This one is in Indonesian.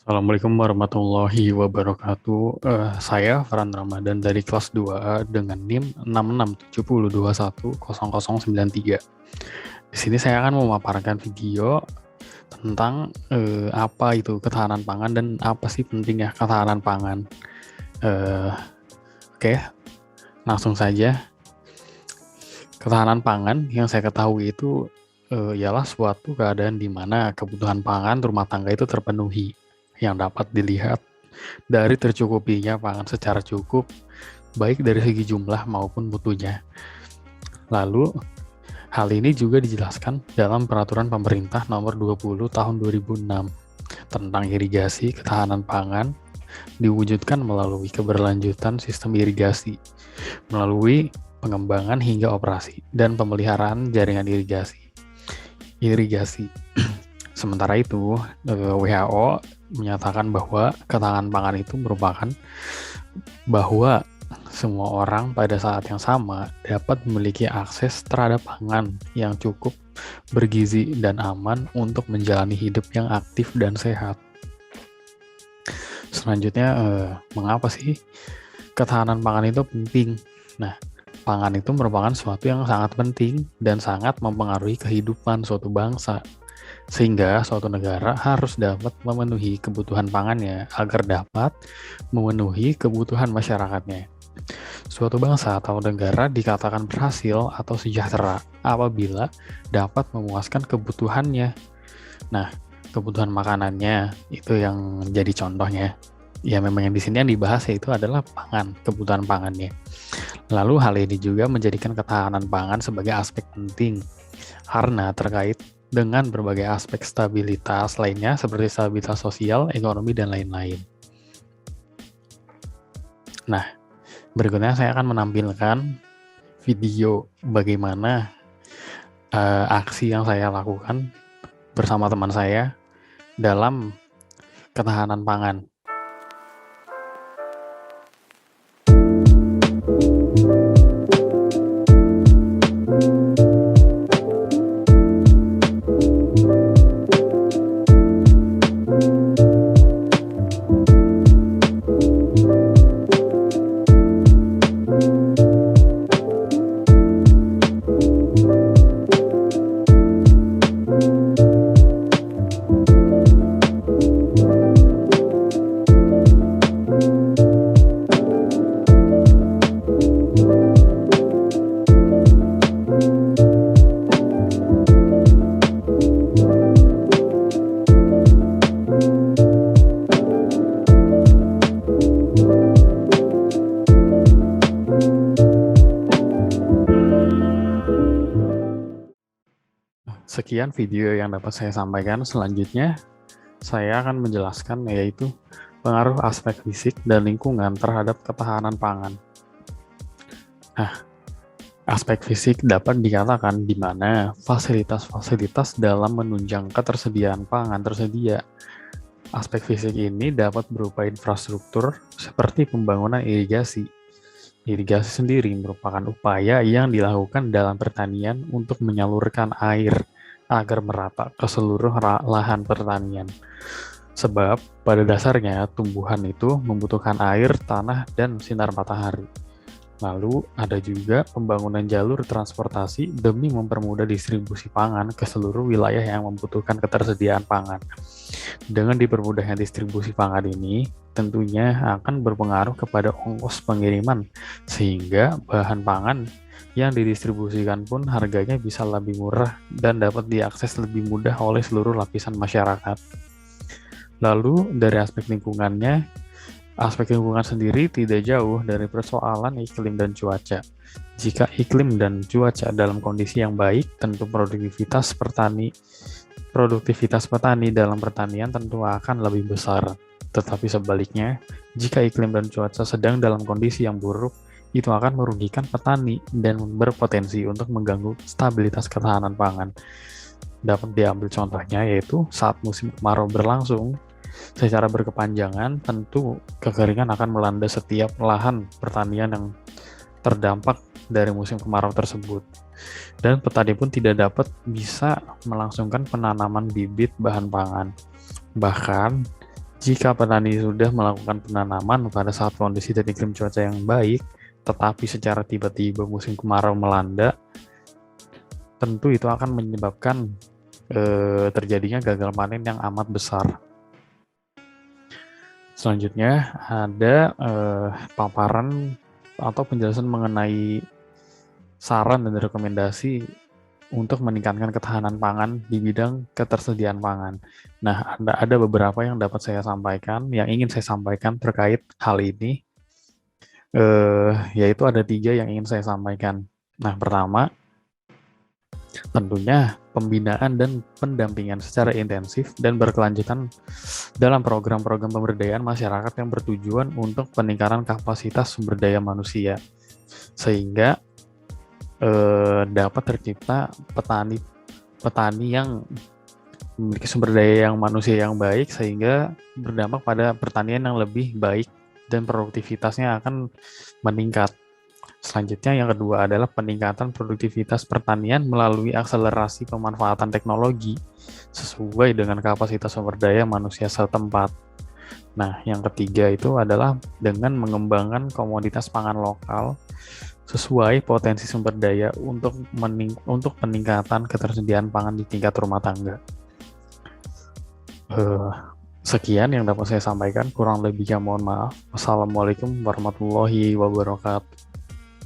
Assalamualaikum warahmatullahi wabarakatuh. Saya Farhan Ramadan dari kelas 2A dengan NIM 6670210093. Di sini saya akan memaparkan video tentang apa itu ketahanan pangan dan apa sih pentingnya ketahanan pangan. Eh, Oke, langsung saja. Ketahanan pangan yang saya ketahui itu ialah suatu keadaan di mana kebutuhan pangan rumah tangga itu terpenuhi, yang dapat dilihat dari tercukupinya pangan secara cukup, baik dari segi jumlah maupun mutunya. Lalu, hal ini juga dijelaskan dalam Peraturan Pemerintah Nomor 20 Tahun 2006 tentang irigasi ketahanan pangan, diwujudkan melalui keberlanjutan sistem irigasi, melalui pengembangan hingga operasi, dan pemeliharaan jaringan irigasi. Sementara itu, WHO menyatakan bahwa ketahanan pangan itu merupakan bahwa semua orang pada saat yang sama dapat memiliki akses terhadap pangan yang cukup, bergizi, dan aman untuk menjalani hidup yang aktif dan sehat. Selanjutnya, mengapa sih ketahanan pangan itu penting? Nah, pangan itu merupakan sesuatu yang sangat penting dan sangat mempengaruhi kehidupan suatu bangsa, sehingga suatu negara harus dapat memenuhi kebutuhan pangannya agar dapat memenuhi kebutuhan masyarakatnya. Suatu bangsa atau negara dikatakan berhasil atau sejahtera apabila dapat memuaskan kebutuhannya. Nah, kebutuhan makanannya itu yang jadi contohnya. Ya, memang yang di sini yang dibahas yaitu adalah pangan, kebutuhan pangannya. Lalu hal ini juga menjadikan ketahanan pangan sebagai aspek penting karena terkait dengan berbagai aspek stabilitas lainnya seperti stabilitas sosial, ekonomi, dan lain-lain. Nah, berikutnya saya akan menampilkan video bagaimana aksi yang saya lakukan bersama teman saya dalam ketahanan pangan. Sekian video yang dapat saya sampaikan. Selanjutnya, saya akan menjelaskan yaitu pengaruh aspek fisik dan lingkungan terhadap ketahanan pangan. Nah, aspek fisik dapat dikatakan di mana fasilitas-fasilitas dalam menunjang ketersediaan pangan tersedia. Aspek fisik ini dapat berupa infrastruktur seperti pembangunan irigasi. Irigasi sendiri merupakan upaya yang dilakukan dalam pertanian untuk menyalurkan air agar merata ke seluruh lahan pertanian. Sebab pada dasarnya tumbuhan itu membutuhkan air, tanah, dan sinar matahari. Lalu ada juga pembangunan jalur transportasi demi mempermudah distribusi pangan ke seluruh wilayah yang membutuhkan ketersediaan pangan. Dengan dipermudahnya distribusi pangan ini, tentunya akan berpengaruh kepada ongkos pengiriman, sehingga bahan pangan yang didistribusikan pun harganya bisa lebih murah dan dapat diakses lebih mudah oleh seluruh lapisan masyarakat. Lalu dari aspek lingkungannya, aspek lingkungan sendiri tidak jauh dari persoalan iklim dan cuaca. Jika iklim dan cuaca dalam kondisi yang baik, tentu produktivitas petani dalam pertanian tentu akan lebih besar. Tetapi sebaliknya, jika iklim dan cuaca sedang dalam kondisi yang buruk, itu akan merugikan petani dan berpotensi untuk mengganggu stabilitas ketahanan pangan. Dapat diambil contohnya yaitu saat musim kemarau berlangsung, secara berkepanjangan tentu kekeringan akan melanda setiap lahan pertanian yang terdampak dari musim kemarau tersebut. Dan petani pun tidak dapat bisa melangsungkan penanaman bibit bahan pangan. Bahkan Jika petani sudah melakukan penanaman pada saat kondisi dan iklim cuaca yang baik, tetapi secara tiba-tiba musim kemarau melanda, tentu itu akan menyebabkan terjadinya gagal panen yang amat besar. Selanjutnya ada paparan atau penjelasan mengenai saran dan rekomendasi untuk meningkatkan ketahanan pangan di bidang ketersediaan pangan. Nah, ada beberapa yang dapat saya sampaikan, yang ingin saya sampaikan terkait hal ini, yaitu ada 3 yang ingin saya sampaikan. Nah, pertama, tentunya pembinaan dan pendampingan secara intensif dan berkelanjutan dalam program-program pemberdayaan masyarakat yang bertujuan untuk peningkatan kapasitas sumber daya manusia, sehingga dapat tercipta petani yang memiliki sumber daya yang manusia yang baik, sehingga berdampak pada pertanian yang lebih baik dan produktivitasnya akan meningkat. Selanjutnya yang kedua adalah peningkatan produktivitas pertanian melalui akselerasi pemanfaatan teknologi sesuai dengan kapasitas sumber daya manusia setempat. Nah, yang ketiga itu adalah dengan mengembangkan komoditas pangan lokal sesuai potensi sumber daya untuk peningkatan ketersediaan pangan di tingkat rumah tangga. Sekian yang dapat saya sampaikan, kurang lebihnya mohon maaf. Wassalamualaikum warahmatullahi wabarakatuh.